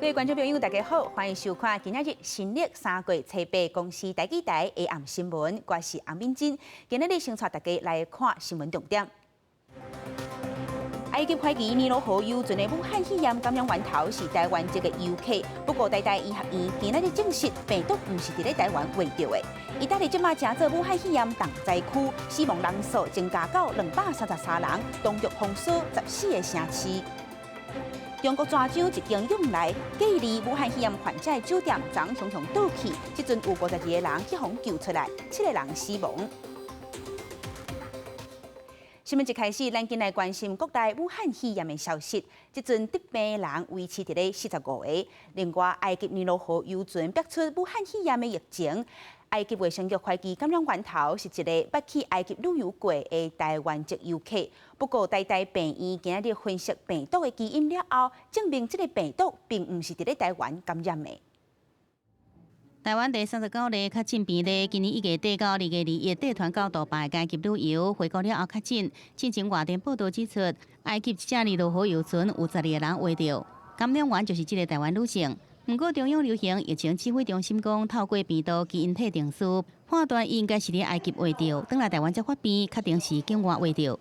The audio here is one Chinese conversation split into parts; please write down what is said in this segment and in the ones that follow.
各位观众朋友，大家好，欢迎收看今仔日新历3月7日公司台记台下暗新闻，我是洪敏珍。今日先带大家来看新闻重点。埃及怀疑尼罗河游船的武汉肺炎感染源头是台湾籍的游客，不过台大医学院今日证实病毒不是伫咧台湾围到的。意大利即马正做武汉肺炎重灾区，死亡人数增加到233人，当局封锁14个城市。中国泉州一间用来隔离武汉肺炎患者的酒店，昨熊熊倒去，即阵有52个人去互救出来，7个人死亡。新闻一开始，咱今来关心国内武汉肺炎的消息。即阵得病人维持伫咧45个。另外，埃及尼罗河游船爆出武汉肺炎的疫情。埃及卫生局怀疑感染源头是一个捌去埃及旅游过的台湾籍游客。不过，台大病院今日分析病毒的基因了后，证明这个病毒并不是伫咧台湾感染的。台湾第39例确诊病例，今年1月底到2月2日带团到杜拜埃及旅游，回国了后确诊。进前外电报道指出，埃及一只尼罗河游船有12个人围着，感染源就是这个台湾女性。不过，中央流行疫情指挥中心讲，透过病毒基因体定序，判断伊应该是伫埃及围着，等来台湾才发病，确定是境外围着。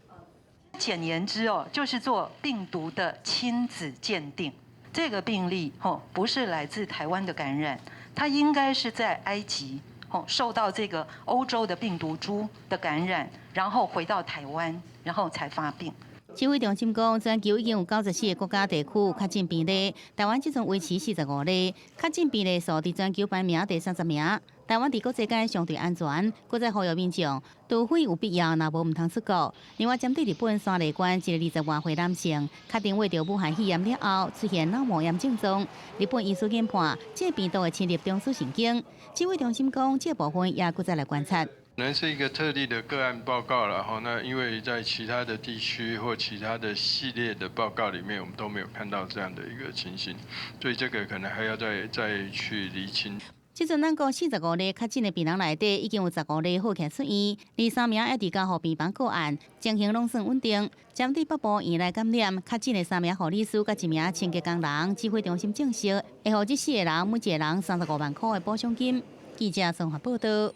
简言之就是做病毒的亲子鉴定。这个病例不是来自台湾的感染。他应该是在埃及受到这个欧洲的病毒株的感染，然后回到台湾，然后才发病。指挥中心讲，全球已经有94个国家地区确诊病例，台湾即阵维持45例，确诊病例数伫全球排名第30名。台湾伫国际间相对安全，搁再呼吁民众，除非有必要，若无唔通出国。另外，针对日本山梨县一个20多岁男性，确定为着武汉肺炎了后出现脑膜炎症状，日本医师研判，这病毒会侵入中枢神经。指挥中心讲，这部分也搁再来观察。可能是一个特例的个案报告了哈，那因为在其他的地区或其他的系列的报告里面，我们都没有看到这样的一个情形，所以这个可能还要再去厘清。即阵咱国45例确诊的病人内底，已经有15例好起出院，23名一直交互病房个案，情形拢算稳定。针对北部院内感染确诊的3名护理师甲1名清洁工人，指挥中心证实会予这4个人每一个人35万块的补偿金。记者综合报道。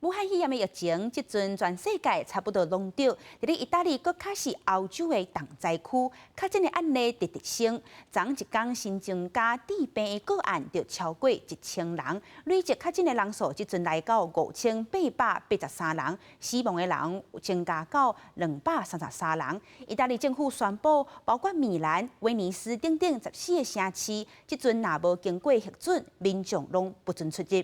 武汉肺炎的疫情，即阵全世界差不多拢着。伫咧意大利，搁较是欧洲的重灾区，确诊的案例直直升。昨一天新增加致病的个案就超过1000人，累计确诊的人数即阵来到5883人，死亡的人增加到233人。意大利政府宣布，包括米兰、威尼斯等等14个城市，即阵若无经过核准，民众拢不准出入。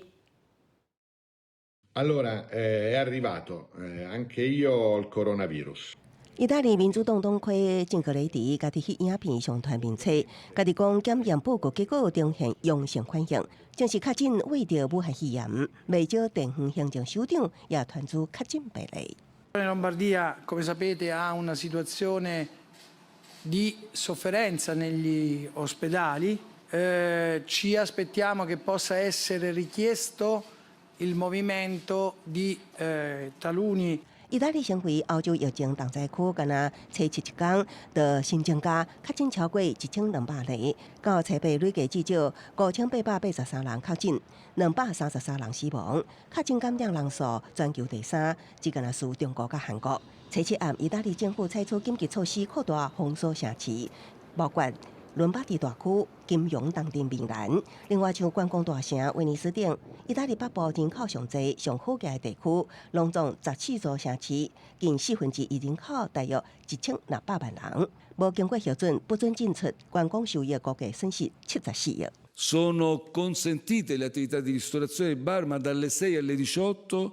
Allora, è arrivato anche io ho il coronavirus. 意大利民主党党魁郑格雷迪家己去影片上传面册，家己讲检验报告结果呈现阳性反应，正是确诊为着武汉肺炎。未少地方行政首长也传出确诊病例。La Lombardia, come sapete, ha una situazione di sofferenza negli ospedali. Ci aspettiamo che possa essere richiesto il movimento di taluni。意大利成为欧洲疫情重灾区，敢若初7天，就新增加确诊超过1200例，到初8累计至少5883人确诊，233人死亡。确诊感染人数全球第3，只敢若输中国甲韩国。初7暗，意大利政府采取紧急措施，扩大封锁城市，包括伦巴第大区、金融当地米兰，另外像观光大城威尼斯等，意大利北部人口上侪、上好价的地区，拢总14座城市，近1/4人口，大约1600万人，无经过核准，不准进出，观光收益估计损失74亿。Sono consentite le attività di ristorazione e bar, ma dalle 6 alle 18.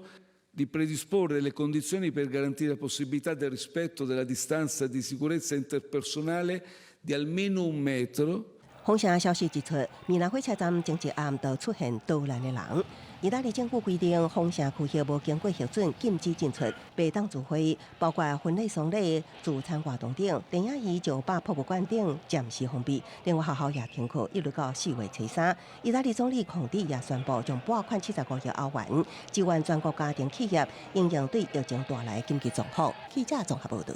Di predisporre le condizioni per garantire la possibilità del rispetto della distanza di sicurezza interpersonale di almeno 1 metro。风城消息指出，米兰火车站前一暗就出现逃难的人。意大利政府规定，风城区域无经过核准，禁止进出，袂当聚会，包括婚礼、丧礼、聚餐活动等。电影院、酒吧、博物馆等暂时封闭。另外，学校也停课，一直到4月初3。意大利总理孔蒂也宣布，将拨款75亿欧元，支援全国家庭企业应对疫情带来紧急状况。记者综合报道。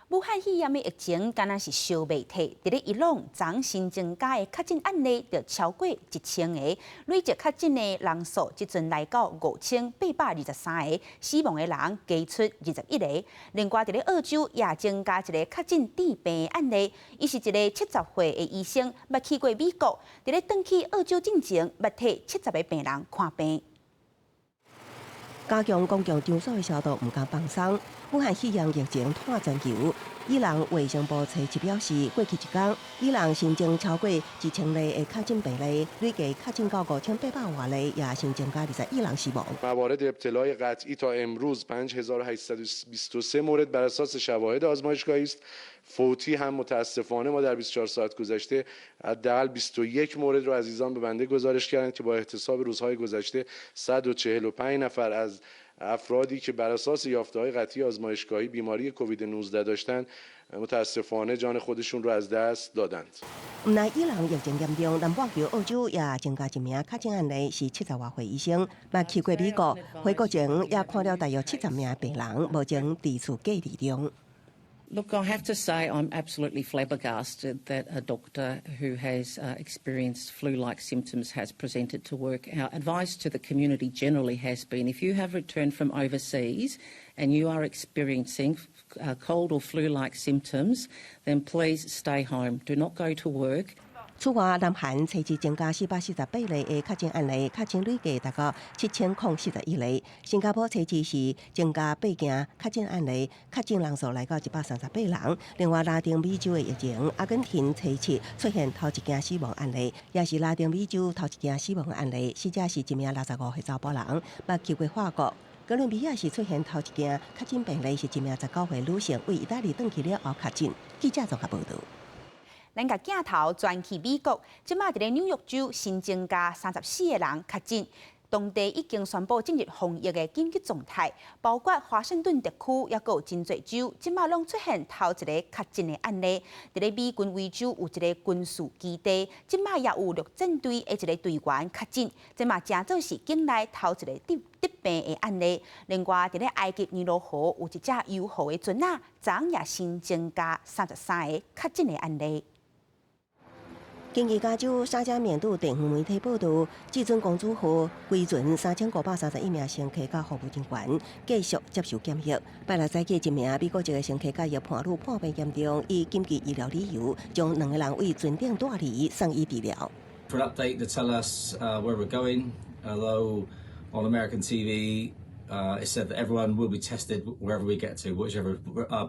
武汉肺炎的疫情敢若是小媒体，伫咧一浪昨新增加的确诊案例就超过1000个，累计确诊的人数即阵来到5823个，死亡的人加出21个。另外，伫咧澳洲也增加一个确诊致病的案例，伊是一个70岁的医生，捌去过美国，伫咧转去澳洲进前，捌替70个病人看病。加强公共场所的消毒，唔敢放松。武汉肺炎疫情拖全球。伊朗卫生部初七表示，过去一天，伊朗新增超过1000例的确诊病例，累计确诊到5800多例，也新增加21人死亡。موارد ابتلای قطعی تا امروز 5823 مورد بر اساس شواهد آزمایشگاهی است. فوتی هم متاسفانه ما در 24 ساعت گذشته حداقل 21 مورد رو عزیزان به بنده گزارش کردند که با احتساب روزهای گذشته 145 نفر از افرادی که بر اساس یافته‌های قطعی آزمایشگاهی بیماری کووید 19 داشتند متاسفانه جان خودشون رو از دست دادند. 唔乃伊朗疫情严重，南半球澳洲也增加一名确诊案例，是70多岁医生，捌去过美国，回国前也看了大约70名病人，目前伫厝隔离中。Look, I have to say I'm absolutely flabbergasted that a doctor who has experienced flu-like symptoms has presented to work. Our advice to the community generally has been if you have returned from overseas and you are experiencing cold or flu-like symptoms, then please stay home. Do not go to work. 此外，南韩初次增加448例的确诊案例，确诊累计达到7041例。新加坡初次是增加8件确诊案例，确诊人数来到138人。另外，拉丁美洲的疫情，阿根廷初次出现头一件死亡案例，也是拉丁美洲头一件死亡案例。死者是一名65岁查甫人，捌去过法国。哥伦比亚是出现头一件确诊病例，是一名19岁女性，为意大利转去了后确诊。记者综合报道。咱甲镜头转去美国，即马伫咧纽约州新增加34个人确诊，当地已经宣布进入防疫的紧急状态，包括华盛顿特区，也有真侪州，即马拢出现头一个确诊的案例。伫咧美军维州有一个军事基地，即马也有陆战队的一个队员确诊，即马正做是境内头一个得病的案例。另外，伫咧埃及尼罗河有一只油河的船啊，昨也新增加33个确诊的案例。经济加州沙加缅度地方媒体报道，至尊公主号归船3531名乘客甲服务人员继续接受检疫。拜六早起，一名美国籍的乘客甲疫判愈判病严重，以紧急医疗理由将2个人为船顶带离送医治疗。For an update to tell us where we're going, although on American TV it said that everyone will be tested wherever we get to, whichever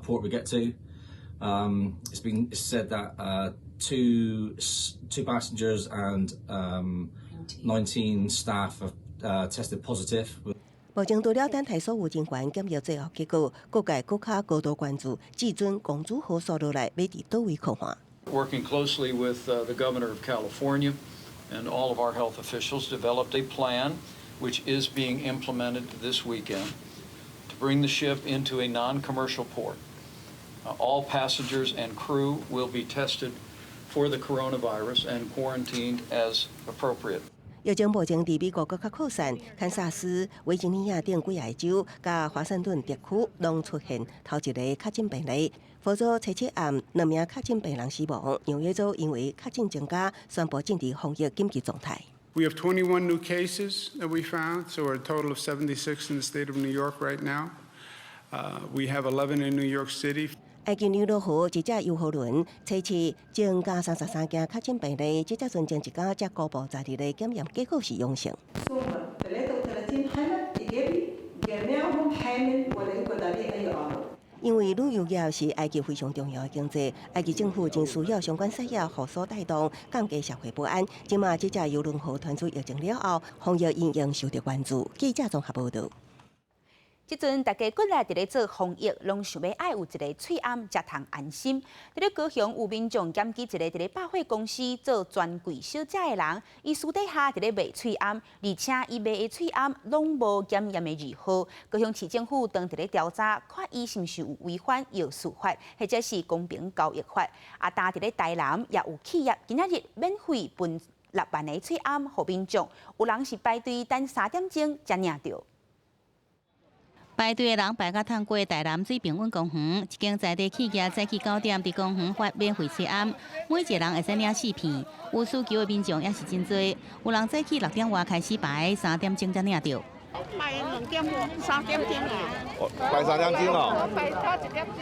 port we get to. It's been said that two passengers and 19 staff have tested positive. 目前除了等待所有人员检疫最后结果，各界国家高度关注至尊公主号所落来要伫倒位靠岸。Working closely with the governor of California and all of our health officials, developed a plan which is being implemented this weekend to bring the ship into a non-commercial port. All passengers and crew will be tested for the coronavirus and quarantined as appropriate. 疫情目前伫美国更加扩散，堪萨斯、维吉尼亚等几个州，甲华盛顿特区拢出现头一个确诊病例。佛州初七暗2名确诊病人死亡，纽约州因为确诊增加，宣布进入防疫紧急状态。We have 21 new cases that we found, so we're a total of 76 in the state of New York right now. We have 11 in New York City. 埃及尼罗河一只油河轮初次增加33件确诊病例，这只船前一天才公布12个检验结果是阳性。因为旅游业是埃及非常重要的经济，埃及政府真需要相关产业合作带动，降低社会不安。即马这只邮轮河传出疫情了后，防疫应用受到关注。记者综合报道。即阵大家过来伫咧做防疫，拢想要爱有一个喙暗才通安心。伫咧高雄有民众检举一个伫咧百货公司做专柜小姐的人，伊私底下伫咧卖喙暗，而且伊卖的喙暗拢无检验的字号。高雄市政府当伫咧调查，看伊是毋是有违反药事法，或者是公平交易法。啊，但伫咧台南也有企业今仔日免费分6万个喙暗互民众，有人是排队等3点钟才领到。排队的人排到通过大南水平稳公园，一间在地企业早起9点伫公园发免费测暗，每一个人会使领4片。有需求的民众也是真多，有人早起6点外开始排，3点钟才领到。排2点半、3点钟啦。排3点钟哦。排到1点钟。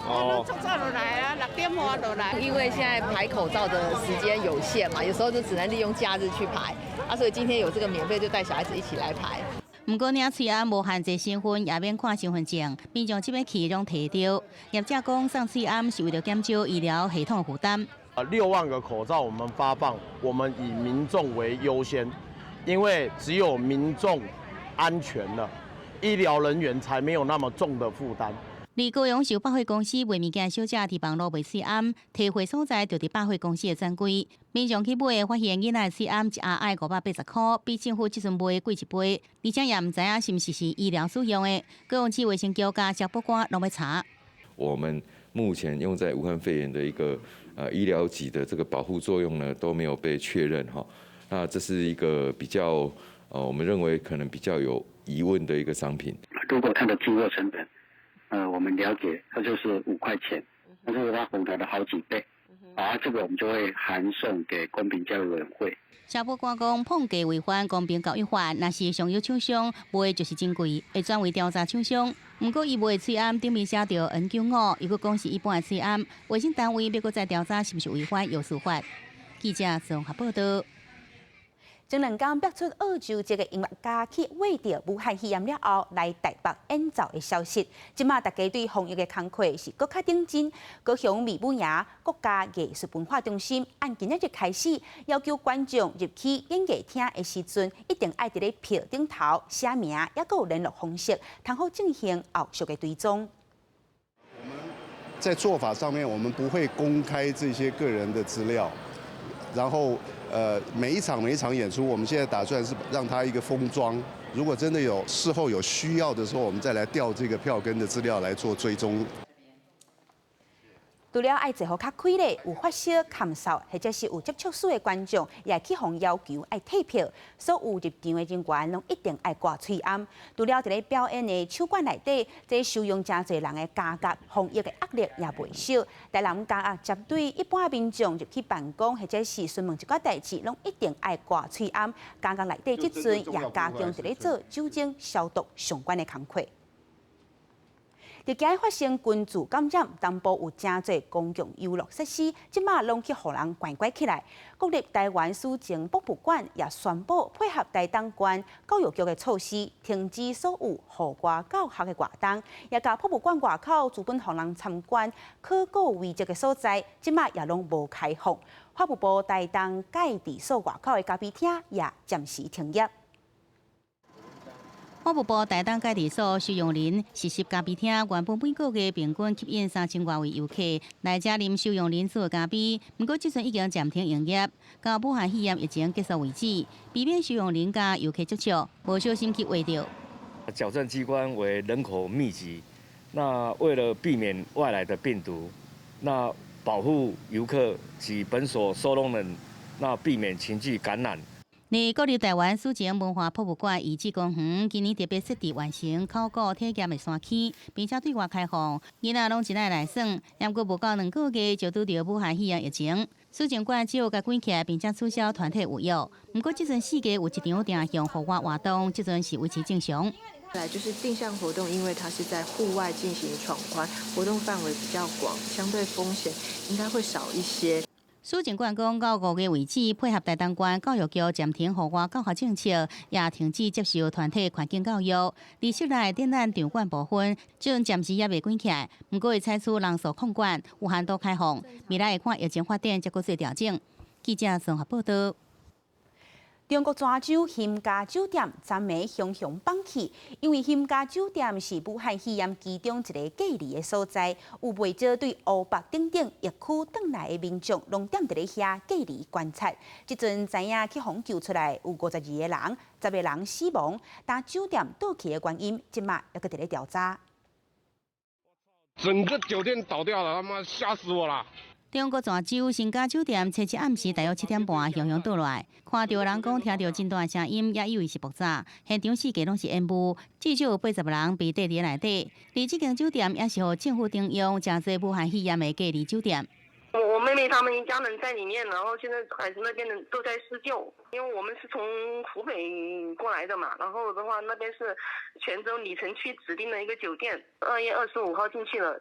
哦。早早就来啊，6点半就来。因为现在排口罩的时间有限嘛，有时候就只能利用假日去排，所以今天有这个免费，就带小孩子一起来排。不过，领喙暗无限制身份，也免看身份证，民众这边去拢摕到。业者讲，送喙暗是为了减少医疗系统负担。6万个口罩我们发放，我们以民众为优先，因为只有民众安全了，医疗人员才没有那么重的负担。而高雄受百货公司卖物件小姐伫网络卖喙暗，提货所在就伫百货公司的专柜。民众去买，发现囡仔喙暗一盒要580块，比政府即阵卖贵1倍，而且也唔知影是毋是医疗使用的。高雄市卫生局加消保官拢要查。我们目前用在武汉肺炎的一个医疗级的这个保护作用呢，都没有被确认哈。那这是一个比较我们认为可能比较有疑问的一个商品。如果它的进货成本，我们了解它就是5块钱，但是它红台的好几倍，这个我们就会函送给公平教育委员会。消保官讲，碰价违反公平教育法，若是上游厂商卖就是真贵，会转为调查厂商。不过伊卖喙暗顶面写着 N95，伊佫讲是一般的喙暗，卫生单位要佫再调查是不是违反药事法。记者综合报道。前2天爆出澳洲一个音乐家去挖到武汉肺炎了后来台北演奏的消息，即马大家对防疫的工作是搁较认真。高雄美武营国家艺术文化中心按今日就开始要求观众入去演艺厅的时阵，一定爱伫咧票顶头写名，也搁有联络方式，通好进行后续的追踪。在做法上面，我们不会公开这些个人的资料，然后每一场演出，我们现在打算是让它一个封装。如果真的有事后有需要的时候，我们再来调这个票根的资料来做追踪。除了爱坐好较开咧，有发烧、咳嗽或者是有接触史的观众，也去互要求爱退票。所有入场的人员拢一定爱挂喙暗。除了伫咧表演的场馆内底，这收容真侪人的加价，防疫的压力也袂少。台南加接对一般民众入去办公或者是询问一寡代志，拢一定爱挂喙暗。加内底即阵也加强伫咧做酒精消毒相关的工作。伫今日发生群聚感染，东部有真侪公共游乐设施，即马拢去互人关起来。国立台湾史前博物馆也宣布配合台东县教育局的措施，停止所有户外教学的活动，也甲博物馆外口资本互人参观考古遗迹的所在，即马也拢无开放。法务部台东戒治所外口的咖啡厅也暂时停业。法务部台东戒治所收容人实习咖啡厅，原本每个月平均吸引3000多位游客来这啉收容人数的咖啡，不过即阵已经暂停营业，到武汉肺炎疫情结束为止，避免收容人甲游客接触，无小心去挖到。矫正机关为人口密集，那为了避免外来的病毒，那保护游客及本所收容人，那避免群聚感染。国立台湾史前文化博物馆遗址公园今年特别设置完成考古体验的山区，并且对外开放，囡仔拢真爱来耍。不过无到2个月就拄到武汉肺炎疫情，史前馆只有甲关起来，并且取消团体活跃。不过即阵4月有一场定向户外活动，即阵是维持正常。来就是定向活动，因为它是在户外进行闯关，活动范围比较广，相对风险应该会少一些。史前馆讲到5月为止，配合台东县教育局暂停户外教学政策，也停止接受团体环境教育。而室内展览场馆部分，即阵暂时也未关起来，不过会采取人数控管，有限度开放。未来会看疫情发展，再搁做调整。记者综合报道。中国泉州兴家酒店昨暝熊熊放弃，因为兴家酒店是武汉肺炎其中一个隔离的所在，有不少对乌北等疫区转来的民众，拢踮伫咧遐隔离观察。即阵知影去互救出来有52个人，10个人死亡，但酒店倒去的原因，即马还搁伫咧调查。整个酒店倒掉了，他妈吓死我了！中国泉州新家酒店初七暗时大约7点半向倒来，看到人讲听到真大声音，也以为是爆炸。现场四界拢是烟雾，至少有80人被逮伫内底。而这间酒店也是由政府征用真侪武汉肺炎的隔离酒店。我妹妹他们一家人在里面，然后现在海子那边人都在施救，因为我们是从湖北过来的嘛，然后的话那边是泉州里城区指定的一个酒店，2月25号进去了，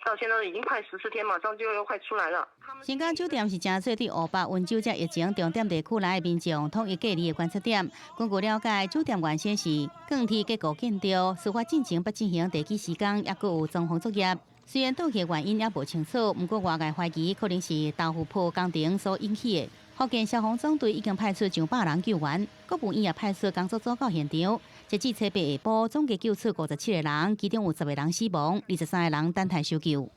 到现在已经快14天，马上就要快出来了。新家酒店是正做对乌北温州这疫情重点地区内的民众统一隔离的观测点。根据了解，酒店原先是钢铁结构建筑，司法进程不进行地基施工，也佫有装潢作业。虽然倒去原因也无清楚，不过外界怀疑可能是豆腐铺工程所引起的。福建消防总队已经派出上100人救援，各部院也派出工作组到现场。截至初八下晡，总计救出57个人，其中有10个人死亡，23个人等待搜救。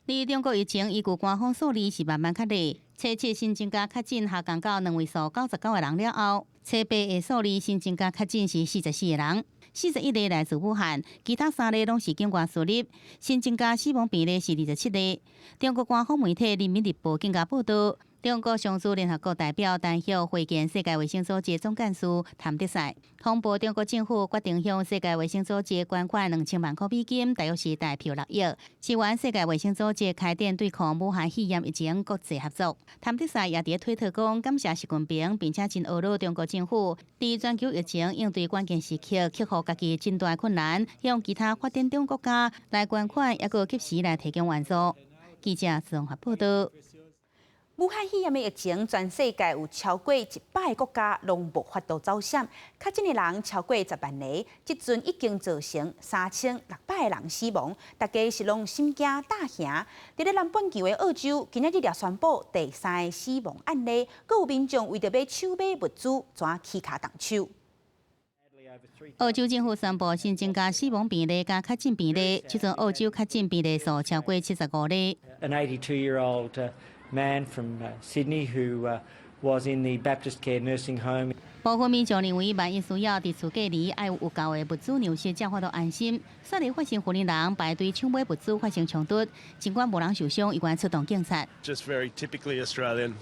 而中国疫情依据官方数字是慢慢确立，初7新增加确诊下降到2位数99个人了后，初8的数字新增加确诊是44个人。41例来自武汉，其他3例拢是境外输入。新增加死亡比例是27例。中国官方媒体《人民日报》更加报道，中国常驻联合国代表单向会见世界卫生组织总干事谭德赛，通报中国政府决定向世界卫生组织捐款2000万块美金，大约是代票6亿，支援世界卫生组织开展对抗武汉肺炎疫情国际合作。谭德赛也伫推特讲感谢习近平，并且真懊恼中国政府伫全球疫情应对关键时刻克服家己真大困难，向其他发展中国家来捐款，也佫及时来提供援助。记者综合报道。武汉肺炎的疫情，全世界有超过100个国家拢无法度走险，确诊的人超过10万个，即阵已经造成3600个人死亡，大家是拢心惊胆寒。伫咧南半球的澳洲，今仔日也宣布第3个死亡案例，阁有民众为着要抢买物资，全起骹动手。澳洲政府宣布新增加死亡病例加确诊病例，即阵澳洲确诊病例数超过75例。An 82-year-old man from Sydney who was in the Baptist Care Nursing Home. 部分民众认为，万一需要伫厝隔离，爱有够的物资粮食，才法度安心。雪梨发生湖南人排队抢买物资发生冲突，尽管无人受伤，依然出动警察。Just very typically Australian.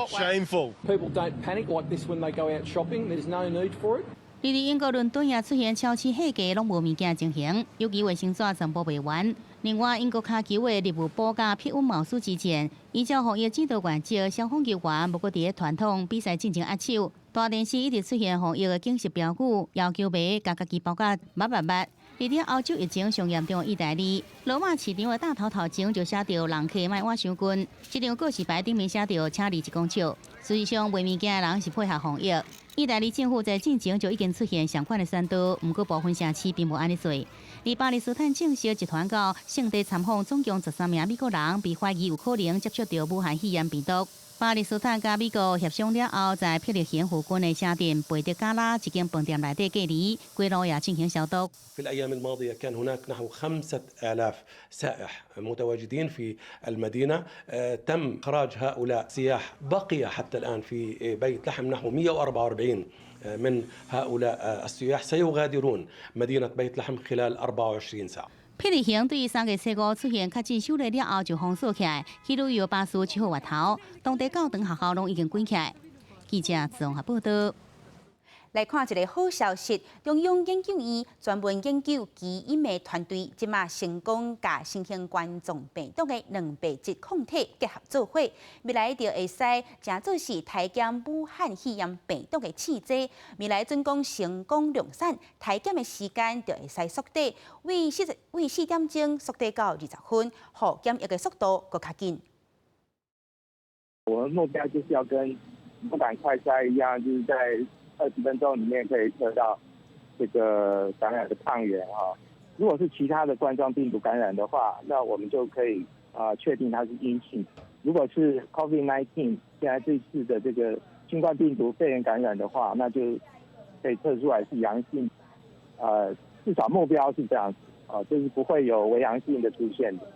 Shameful. People don't panic like this when they go out shopping. There's no need for it. 而英国伦敦也出现超市下架拢无物件情形，尤其卫生纸全部卖完。另外，英国卡球的业务保加批文冒出之前，依照防疫指导原则，消防球员不过伫咧传统比赛进行握手。大电视一直出现防疫的警示标语，要求卖家己包甲密。而且欧洲疫情上严重的意大利，罗马市场的大头头前就写着"人客莫挖伤近"，这张告示牌顶面写着"请离1公尺"。实际上，卖物件的人是配合防疫。意大利政府在进前就已经出现相关的宣导，不过部分城市并无安尼做。而巴勒斯坦证实集团到圣地参访总共13名美国人，被怀疑有可能接触到武汉肺炎病毒。巴勒斯坦甲美国协商了后，在霹雳县附近的城镇贝德加拉一间饭店内底隔离，街路也进行消毒。في الأيام الماضية كان هناك نحو 5000 سائح متواجدين في المدينة تم إخراج هؤلاء السياح بقي حتى الآن في بيت لحم نحو 144 من هؤلاء السياح سيغادرون مدينة بيت لحم خلال 24 ساعة. 霹雳县对3月初5出现确诊首例了后就封锁起来，去旅游巴士7号外头，当地教堂学校拢已经关起来。记者综合报道。来看一个好消息，中央研究院专门研究基因的团队，即马成功甲新型冠状病毒的2倍质抗体结合做伙，未来就会使正做是台检武汉肺炎病毒的试剂，未来准讲成功量产，台检的时间就会使缩短，为4点钟缩短到20分，互检疫的速度更较紧。我们目标就是要跟不敢快筛一样，就是在20分钟里面可以测到这个感染的抗原哈。如果是其他的冠状病毒感染的话，那我们就可以确定它是阴性。如果是 COVID-19 现在这次的这个新冠病毒肺炎感染的话，那就可以测出来是阳性。至少目标是这样子就是不会有伪阳性的出现的。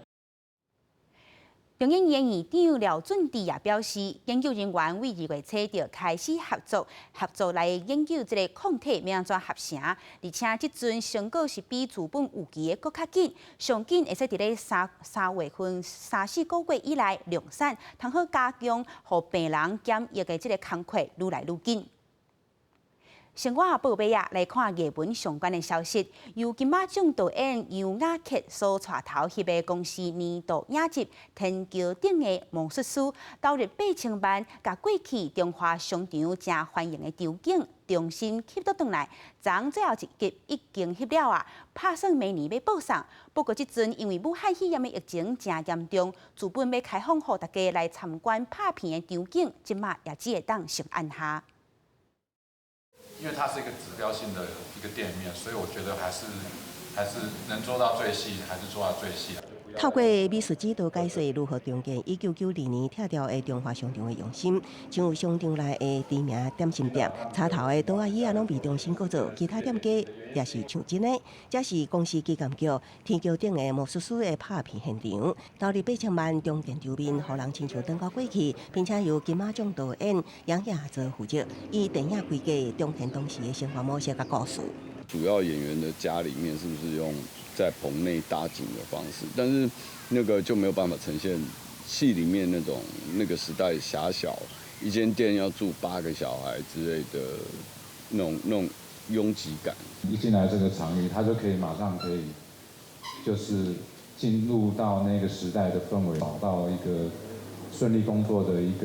中央研院长廖准智也表示，研究人员为2月初就开始合作来研究这个抗体要安怎合成，而且即阵成果是比资本预期的搁较紧，上紧会使伫咧3月份3-4个月以内量产，通好加强互病人检疫的这个工作愈来愈紧。生活报尾啊，来看艺文相关的消息。由金马奖导演杨雅克所带头翕的公司年度影集《天桥顶的魔术师》，投入8000万，甲过去中华商场正欢迎的场景重新翕倒转来。昨最后一集已经翕了啊，拍算明年要播送。不过即阵因为武汉肺炎的疫情正严重，资本要开放予大家来参观拍片的场景，即马也只会当先按下。因为它是一个指标性的一个店面，所以我觉得还是能做到最细，还是做到最细。透过美术指导解说如何重建1992年拆掉的中华商场的用心，像有商场内的知名点心店，插头的桌仔椅啊，拢被重新构造，其他店家也是像真的。这是公司基金叫天桥顶的魔术师的拍片现场，投入8000万重建周边，让人亲像回到过去，并且由金马奖导演杨雅做负责，以电影规格重现当时的生活模式甲故事。主要演员的家里面是不是用在棚内搭景的方式？但是那个就没有办法呈现戏里面那个时代狭小，一间店要住8个小孩之类的那种拥挤感。一进来这个场域，他就可以马上可以就是进入到那个时代的氛围，找到一个顺利工作的一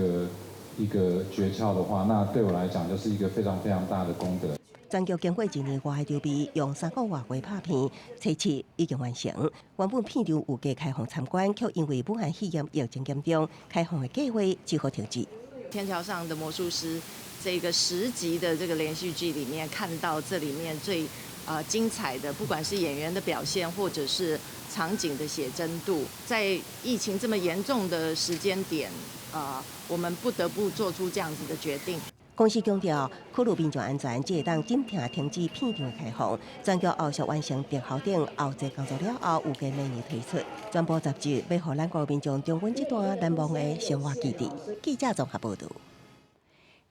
个诀窍的话，那对我来讲就是一个非常非常大的功德。全剧经过1年外的筹备，用3个月拍片，初7已经完成。原本片场有加开放参观，却因为武汉肺炎疫情严重，开放的计划只好停止。天桥上的魔术师这个10集的这个连续剧里面，看到这里面最精彩的，不管是演员的表现，或者是场景的写真度，在疫情这么严重的时间点，我们不得不做出这样子的决定。公司强调，考虑民众安全，只会当暂停停止片场的开放。全剧后续完成特效顶后期工作了后，预计明年推出。全部集集要让咱国民众重温这段难忘的生活记忆。记者综合报道。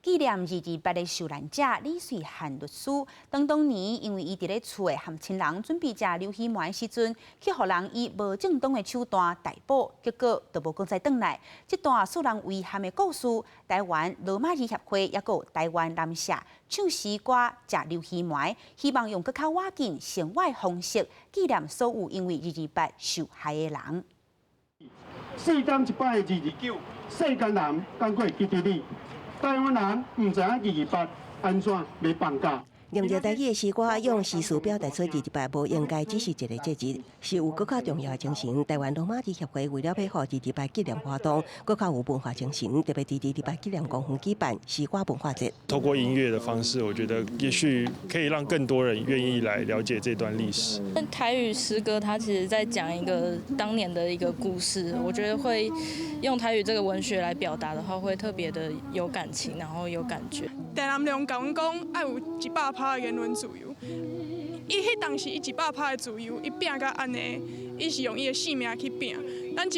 纪念228的受难者李瑞汉律师，当年因为伊伫咧厝诶和亲人准备食流鱼糜时阵，去互人以无正当的手段逮捕，结果就无讲再转来。这段受人遗憾的故事，台湾罗马尼协会也有台湾男社唱诗歌食流鱼糜，希望用更较瓦紧生活的方式纪念所有因为228受害的人。世间一摆的229，世间人敢过记得你。台湾人唔知影228安怎要放假。念着台语的诗歌，用诗词表达出228不应该只是一个节日，是有更加重要的精神。台湾罗马尼协会为了配合228纪念活动，更加有文化精神，特别伫228纪念公园举办诗歌文化节。透过音乐的方式，我觉得也许可以让更多人愿意来了解这段历史。台语诗歌它其实在讲一个当年的一个故事，我觉得会用台语这个文学来表达的话，会特别的有感情，然后有感觉。台南龙甲阮讲，爱有100%的言论自由。伊迄当时伊100%的自由，伊拼甲安尼，伊是用伊的性命去拼。咱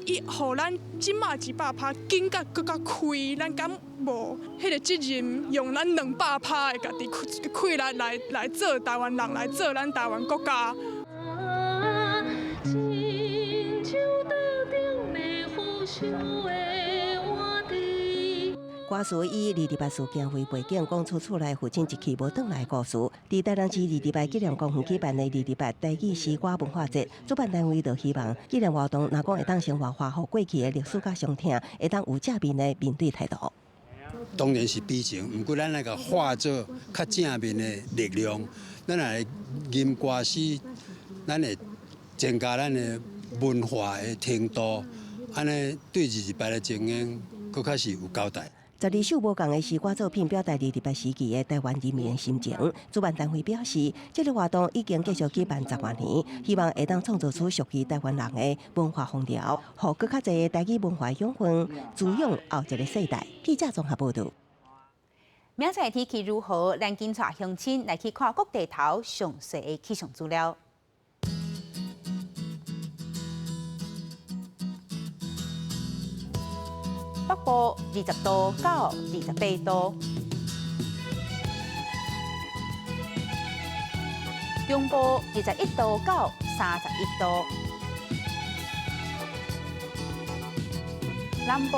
伊互咱即马100%紧甲搁较开，咱敢无迄个责任用咱200%的家己开来做台湾人，来做咱台湾国家。歌词以228事件为背景，讲出厝内父亲一去无转来的故事。伫台南市228纪念公园举办的228台语诗歌文化节，主办单位就希望纪念活动若讲会当生活化，互过去的历史甲伤痛，会当有正面的面对态度。当然是比情，不过咱那个化作较正面的力量，咱来吟歌诗，咱会增加咱的文化的程度，安尼对228的情形，佫较是有交代。12首无共的诗歌作品，表达228时期的台湾人民的心情。主办单位表示，这个活动已经继续举办10多年，希望会当创造出属于台湾人的文化风潮，互更较侪台语文化养分滋养后一个世代。记者综合报道。明仔天气如何？咱紧带乡亲来去看各地头详细的气象资料。北部20度到28度，中部21度到31度，南部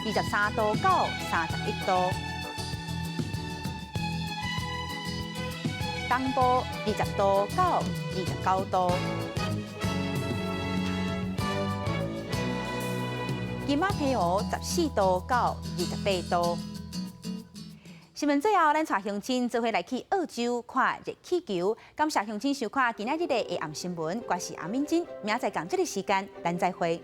23度到31度，东部20度到29度。金马平湖14度到28度。新闻最后，咱带乡亲做伙来去澳洲看热气球。感谢乡亲收看今仔日的下暗新闻，我是阿敏珍，明仔载同这个时间，咱再会。